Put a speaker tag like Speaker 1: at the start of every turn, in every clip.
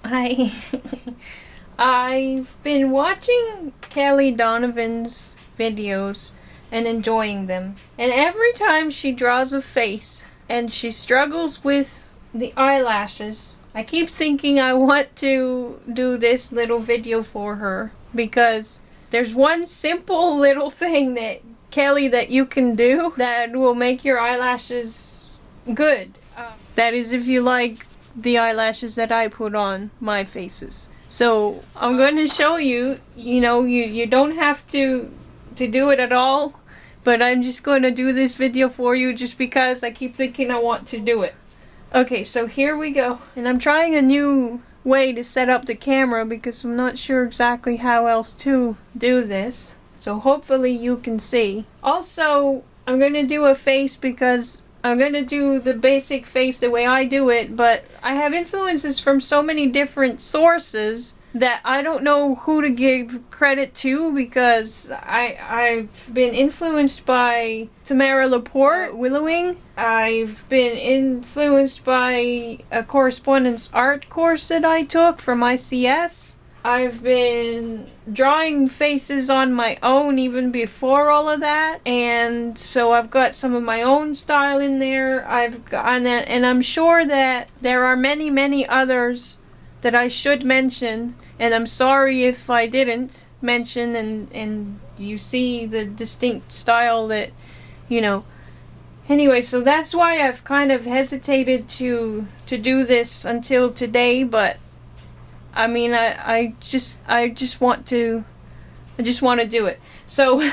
Speaker 1: Hi. I've been watching Kelly Donovan's videos and enjoying them. And every time she draws a face and she struggles with the eyelashes, I keep thinking I want to do this little video for her because there's one simple little thing that Kelly that you can do that will make your eyelashes good. That is if you like the eyelashes that I put on my faces. So I'm going to show you, you don't have to do it at all, but I'm just going to do this video for you just because I keep thinking I want to do it. Okay, so here we go. And I'm trying a new way to set up the camera because I'm not sure exactly how else to do this. So hopefully you can see. Also, I'm going to do a face because I'm going to do the basic face the way I do it, but I have influences from so many different sources that I don't know who to give credit to because I've been influenced by Tamara Laporte, Willowing. I've been influenced by a correspondence art course that I took from ICS. I've been drawing faces on my own even before all of that, and so I've got some of my own style in there. I've gotten that, and I'm sure that there are many, many others that I should mention, and I'm sorry if I didn't mention, and you see the distinct style that, Anyway, so that's why I've kind of hesitated to do this until today, but I mean, I just want to do it. So,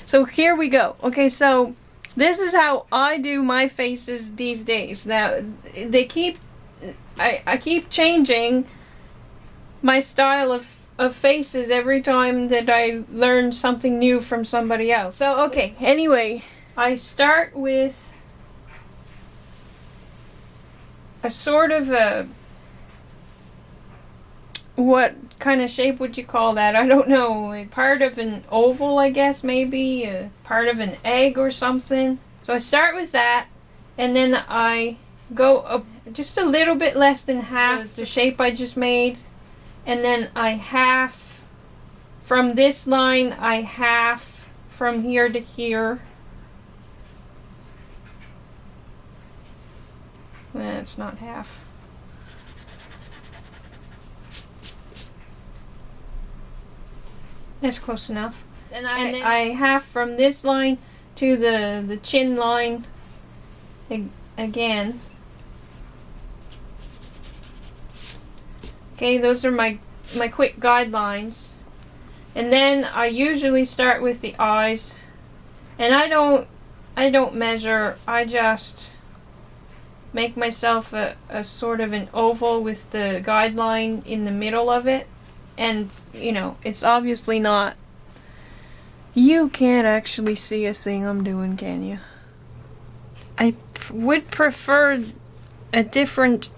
Speaker 1: so here we go. Okay, so this is how I do my faces these days. Now, I keep changing my style of faces every time that I learn something new from somebody else. So, okay, anyway, I start with a sort of a, what kind of shape would you call that? I don't know. A part of an oval, I guess, maybe. A part of an egg or something. So I start with that, and then I go up just a little bit less than half the shape I just made. And then I half from this line, I half from here to here. Well, it's not half. That's close enough. And I half from this line to the chin line again. Okay, those are my quick guidelines. And then I usually start with the eyes. And I don't measure, I just make myself a sort of an oval with the guideline in the middle of it. And, it's obviously not. You can't actually see a thing I'm doing, can you? I would prefer a different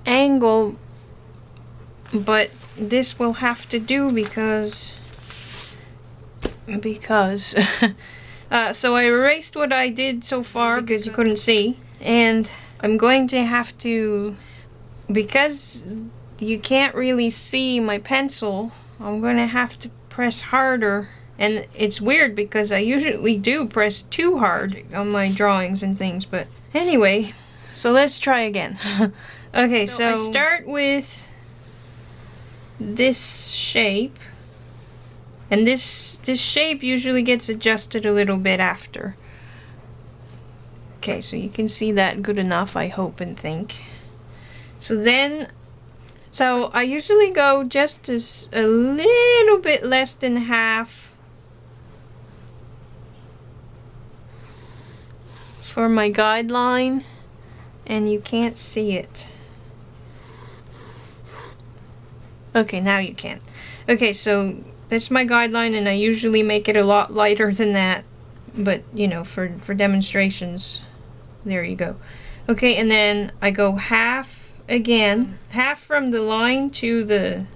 Speaker 1: angle, but this will have to do because so I erased what I did so far because you couldn't see, and I'm going to have to, because you can't really see my pencil, I'm going to have to press harder. And it's weird because I usually do press too hard on my drawings and things, but anyway, so let's try again. Okay, so I start with this shape, and this shape usually gets adjusted a little bit after. Okay, so you can see that good enough, I hope and think. So I usually go just as a little bit less than half for my guideline, and you can't see it. Okay, now you can. Okay, so that's my guideline, and I usually make it a lot lighter than that, but for demonstrations, there you go. Okay, and then I go half again, half from the line to the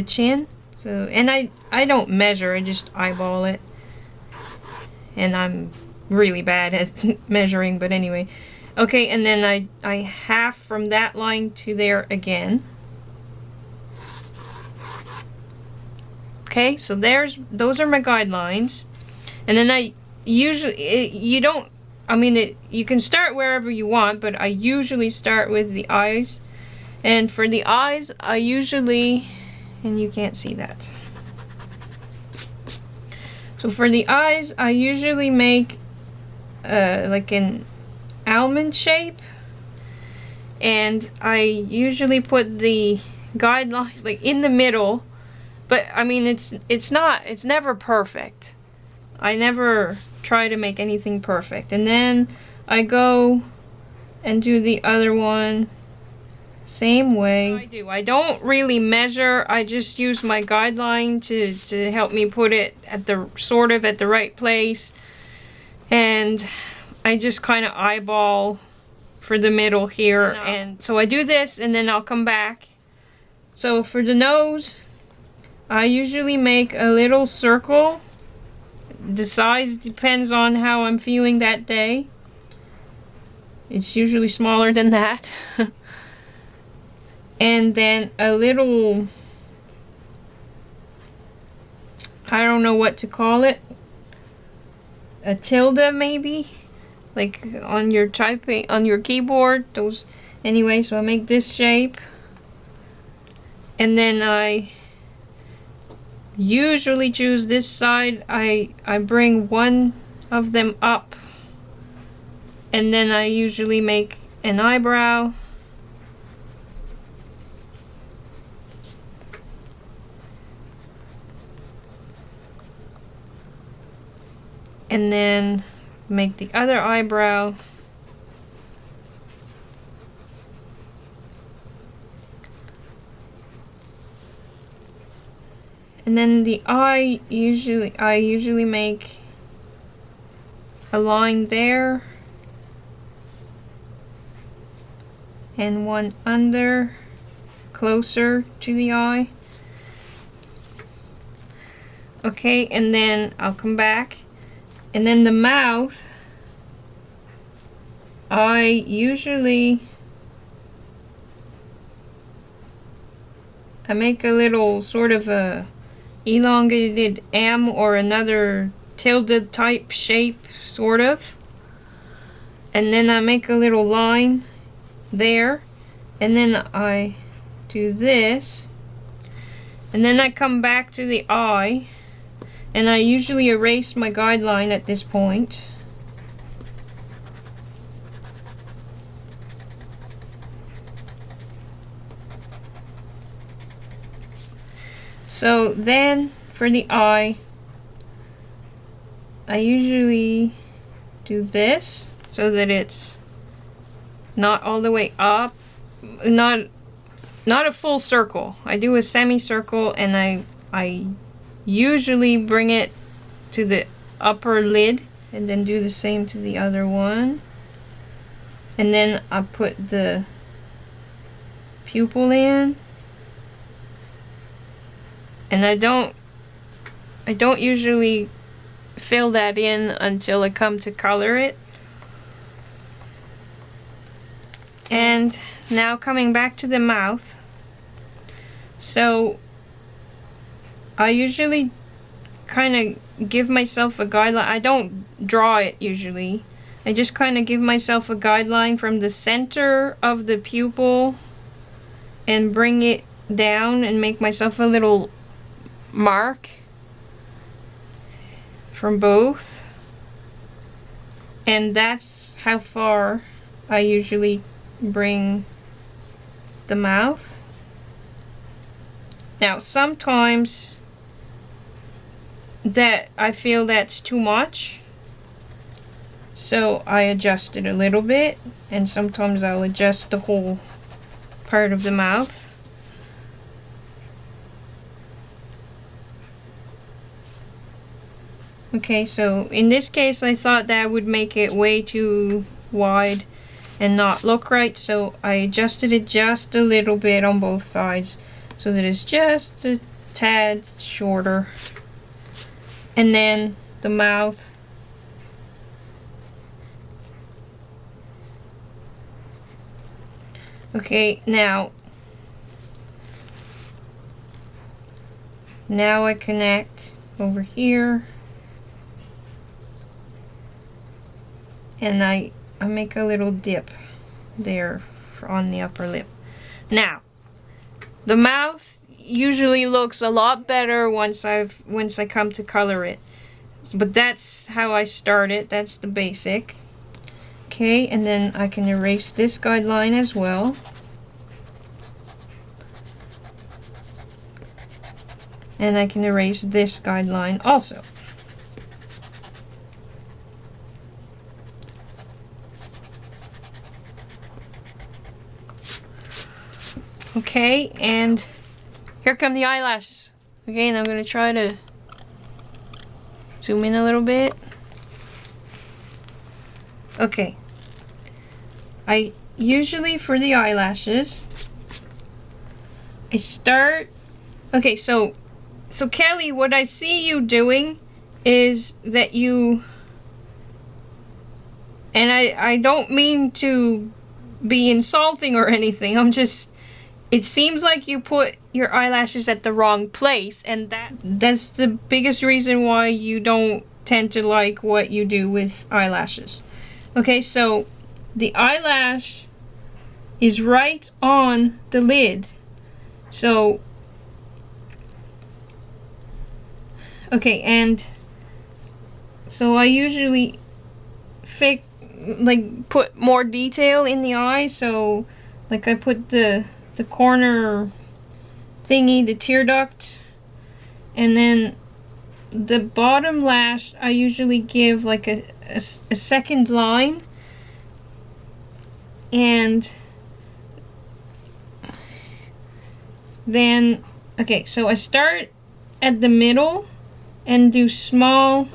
Speaker 1: chin. So, and I don't measure, I just eyeball it, and I'm really bad at measuring, but anyway. Okay, and then I half from that line to there again. Okay, so those are my guidelines. And then I usually, you can start wherever you want, but I usually start with the eyes. And for the eyes, I usually, and you can't see that. So for the eyes, I usually make like an almond shape. And I usually put the guideline like in the middle. But I mean, it's never perfect. I never try to make anything perfect. And then I go and do the other one same way. I don't really measure. I just use my guideline to help me put it at the at the right place. And I just kind of eyeball for the middle here. And so I do this and then I'll come back. So for the nose, I usually make a little circle. The size depends on how I'm feeling that day. It's usually smaller than that. And then a little, I don't know what to call it, a tilde maybe, like on your typing, on your keyboard. Those, anyway, so I make this shape. And then I usually choose this side. I bring one of them up, and then I usually make an eyebrow. And then make the other eyebrow. And then the eye, I usually make a line there and one under, closer to the eye. Okay, and then I'll come back. And then the mouth, I make a little sort of a elongated M or another tilde type shape, sort of. And then I make a little line there. And then I do this. And then I come back to the eye. And I usually erase my guideline at this point. So then for the eye, I usually do this so that it's not all the way up, not a full circle. I do a semicircle, and I usually bring it to the upper lid and then do the same to the other one. And then I put the pupil in. And I don't usually fill that in until I come to color it. And now coming back to the mouth. So I usually kind of give myself a guideline. I don't draw it usually. I just kind of give myself a guideline from the center of the pupil and bring it down and make myself a little mark from both. And that's how far I usually bring the mouth. Now sometimes that I feel that's too much, so I adjust it a little bit, and sometimes I'll adjust the whole part of the mouth. Okay, so in this case I thought that would make it way too wide and not look right, so I adjusted it just a little bit on both sides so that it's just a tad shorter. And then the mouth. Okay, now now I connect over here, and I make a little dip there on the upper lip. Now, the mouth usually looks a lot better once I come to color it. But that's how I start it. That's the basic. Okay, and then I can erase this guideline as well. And I can erase this guideline also. Okay, and here come the eyelashes. Okay, and I'm going to try to zoom in a little bit. Okay. I usually, for the eyelashes, I start... Okay, so Kelly, what I see you doing is that you... And I don't mean to be insulting or anything, I'm just... It seems like you put your eyelashes at the wrong place, and that's the biggest reason why you don't tend to like what you do with eyelashes. Okay, so the eyelash is right on the lid. So, okay, and so I usually put more detail in the eye, so like I put the corner thingy, the tear duct, and then the bottom lash I usually give like a second line, and then okay, so I start at the middle and do small.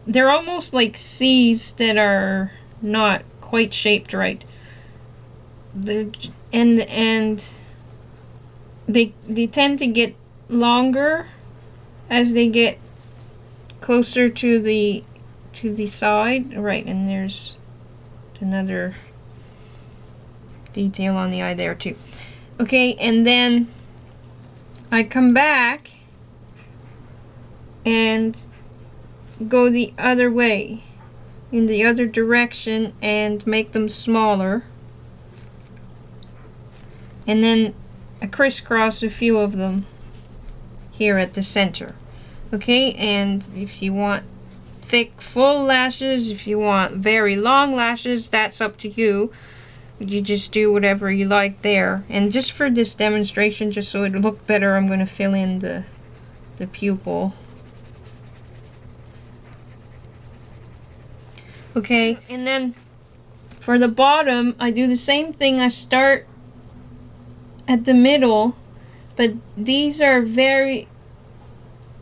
Speaker 1: They're almost like C's that are not quite shaped right. And they tend to get longer as they get closer to the side, right? And there's another detail on the eye there too. Okay, and then I come back and go the other way, in the other direction, and make them smaller, and then I crisscross a few of them here at the center. Okay, and if you want thick full lashes, if you want very long lashes, that's up to you. You just do whatever you like there. And just for this demonstration, just so it'll look better, I'm going to fill in the pupil. Okay, and then for the bottom, I do the same thing. I start at the middle, but these are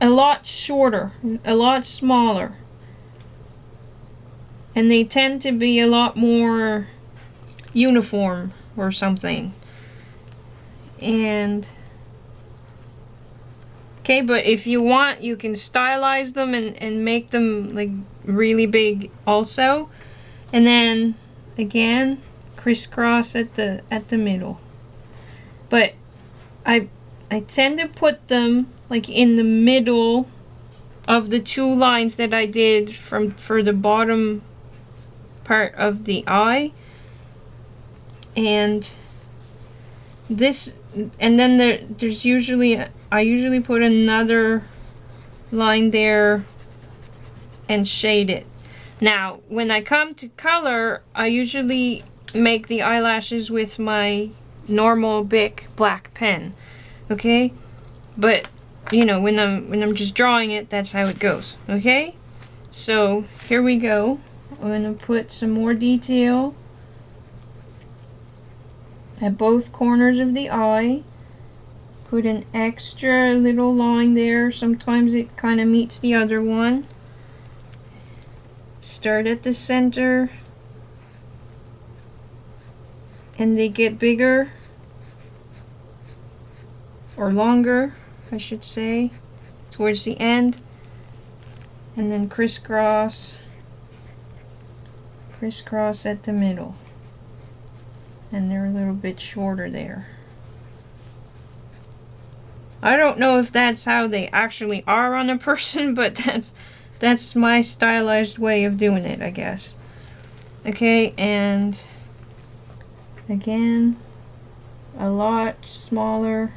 Speaker 1: a lot shorter, a lot smaller, and they tend to be a lot more uniform or something. And okay, but if you want, you can stylize them and make them like really big also, and then again crisscross at the middle. But I tend to put them like in the middle of the two lines that I did for the bottom part of the eye, and this, and then there's usually I usually put another line there and shade it. Now when I come to color, I usually make the eyelashes with my normal Bic black pen. Okay, but you know, when I'm just drawing it, that's how it goes. Okay, so here we go. I'm gonna put some more detail at both corners of the eye. Put an extra little line there. Sometimes it kind of meets the other one. Start at the center, and they get bigger, or longer, I should say, towards the end, and then crisscross at the middle, and they're a little bit shorter there. I don't know if that's how they actually are on a person, but that's my stylized way of doing it, I guess. Okay, and again, a lot smaller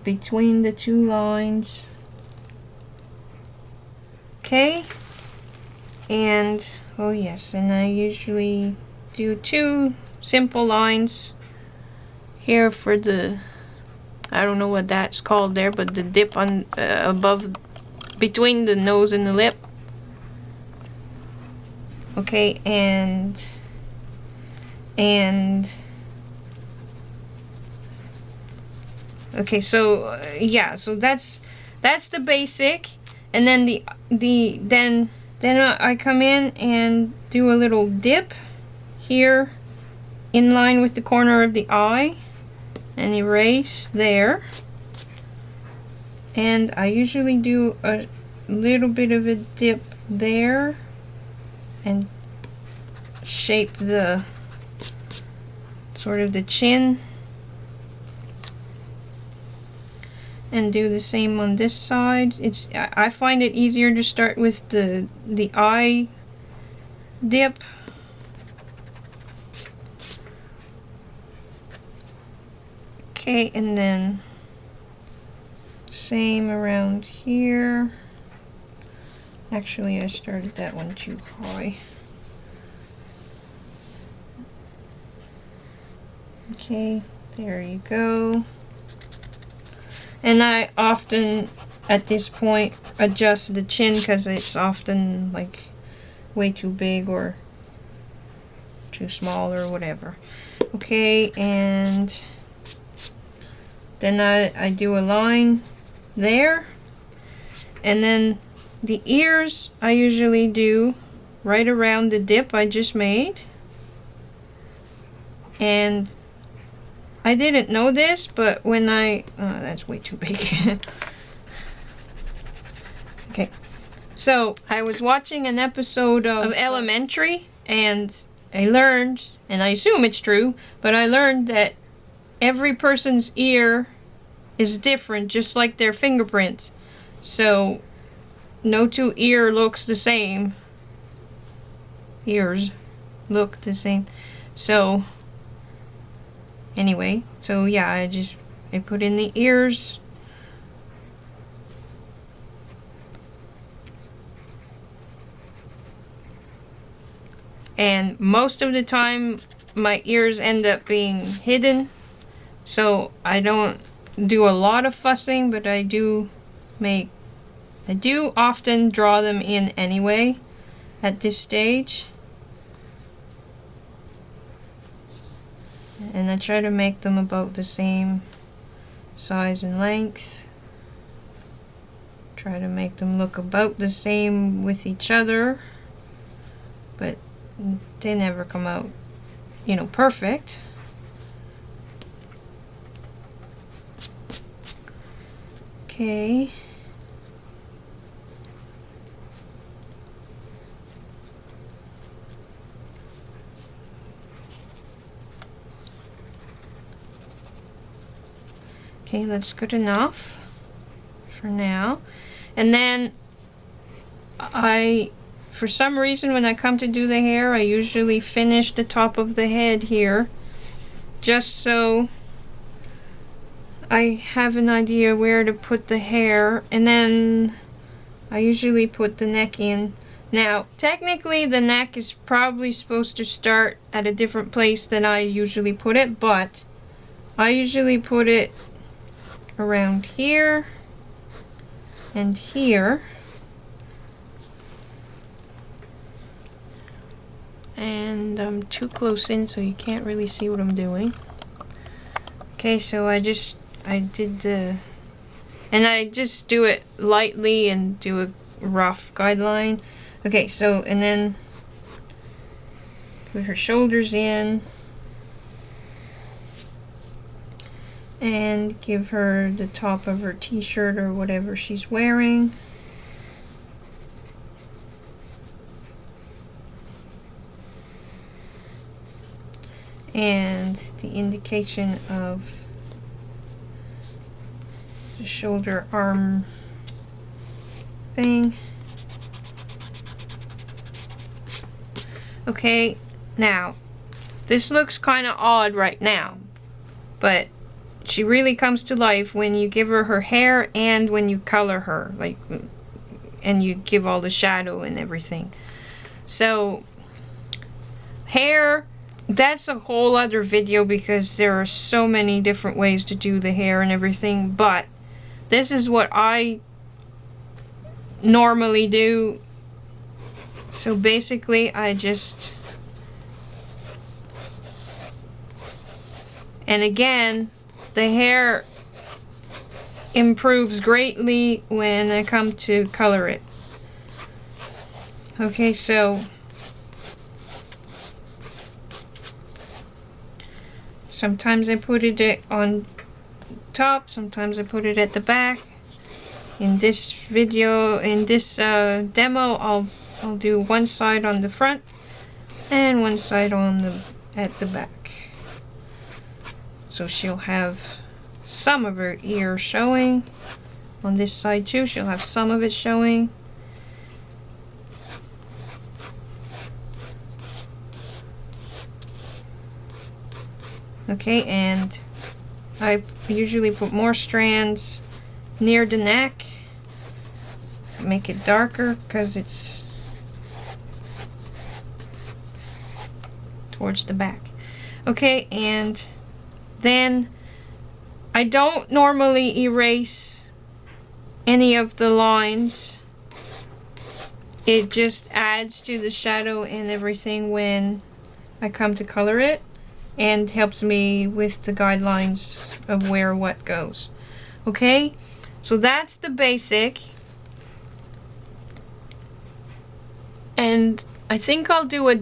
Speaker 1: between the two lines. Okay, and oh yes, and I usually do 2 simple lines here for the, I don't know what that's called there, but the dip on above, between the nose and the lip. Okay, and okay, so yeah, so that's the basic, and then then I come in and do a little dip here in line with the corner of the eye and erase there. And I usually do a little bit of a dip there and shape the sort of the chin, and do the same on this side. I find it easier to start with the eye dip. Okay, and then same around here. Actually, I started that one too high. Okay, there you go. And I often, at this point, adjust the chin because it's often like way too big or too small or whatever. Okay, and then I do a line there. And then the ears I usually do right around the dip I just made. And I didn't know this, but when oh, that's way too big. Okay, so I was watching an episode of Elementary, and I learned, and I assume it's true, but I learned that every person's ear is different, just like their fingerprints. So no 2 ears look the same. So anyway, so yeah, I put in the ears. And most of the time my ears end up being hidden, so I don't do a lot of fussing, but I do often draw them in anyway at this stage. And I try to make them about the same size and length. Try to make them look about the same with each other, but they never come out, you know, perfect. Okay. Okay, that's good enough for now. And then for some reason, when I come to do the hair, I usually finish the top of the head here, just so I have an idea where to put the hair, and then I usually put the neck in. Now, technically the neck is probably supposed to start at a different place than I usually put it, but I usually put it around here and here. And I'm too close in, so you can't really see what I'm doing. Okay, so I just do it lightly and do a rough guideline. Okay, so, and then put her shoulders in and give her the top of her t-shirt or whatever she's wearing. And the indication of the shoulder arm thing. Okay, now this looks kind of odd right now, but she really comes to life when you give her her hair and when you color her, like, and you give all the shadow and everything. So hair, that's a whole other video because there are so many different ways to do the hair and everything, but this is what I normally do. So basically I just, and again, the hair improves greatly when I come to color it. Okay, so sometimes I put it on top, sometimes I put it at the back. In this video, in this demo, I'll do one side on the front and one side on at the back. So she'll have some of her ear showing. On this side too, she'll have some of it showing. Okay, and I usually put more strands near the neck. Make it darker because it's towards the back. Okay, and then I don't normally erase any of the lines. It just adds to the shadow and everything when I come to color it, and helps me with the guidelines of where what goes. Okay, so that's the basic. And I think I'll do a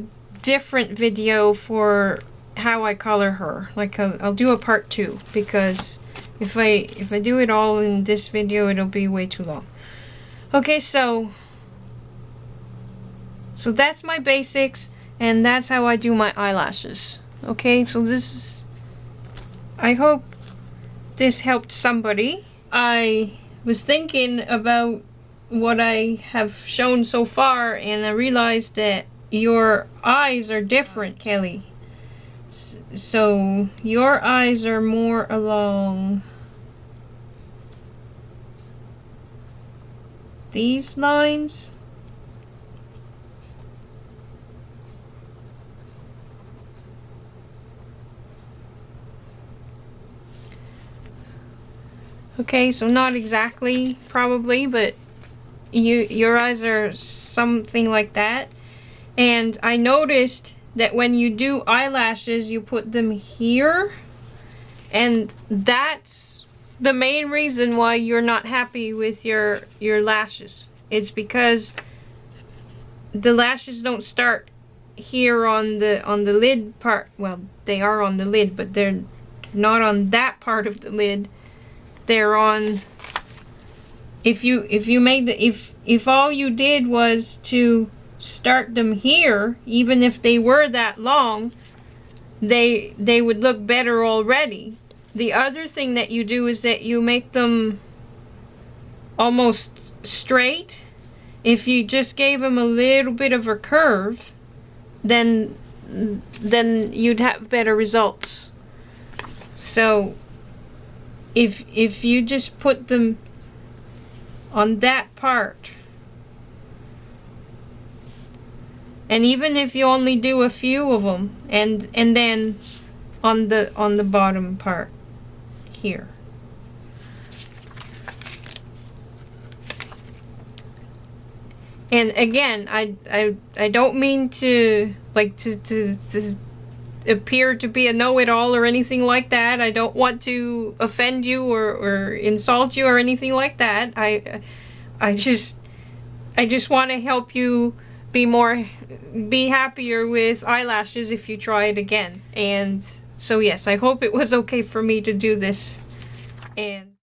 Speaker 1: different video for how I color her. Like I'll do a part 2, because if I do it all in this video, it'll be way too long. Okay, so that's my basics, and that's how I do my eyelashes. Okay, so this is, I hope this helped somebody. I was thinking about what I have shown so far, and I realized that your eyes are different, Kelly. So your eyes are more along these lines. Okay, so not exactly, probably, but your eyes are something like that. And I noticed that when you do eyelashes, you put them here, and that's the main reason why you're not happy with your lashes. It's because the lashes don't start here on the lid part. Well, they are on the lid, but they're not on that part of the lid. They're on, if all you did was to start them here, even if they were that long, they would look better already. The other thing that you do is that you make them almost straight. If you just gave them a little bit of a curve, then you'd have better results. So if you just put them on that part, and even if you only do a few of them, and then on the bottom part here. And again, I don't mean to to appear to be a know-it-all or anything like that. I don't want to offend you or insult you or anything like that. I just want to help you be happier with eyelashes if you try it again. And so yes, I hope it was okay for me to do this. And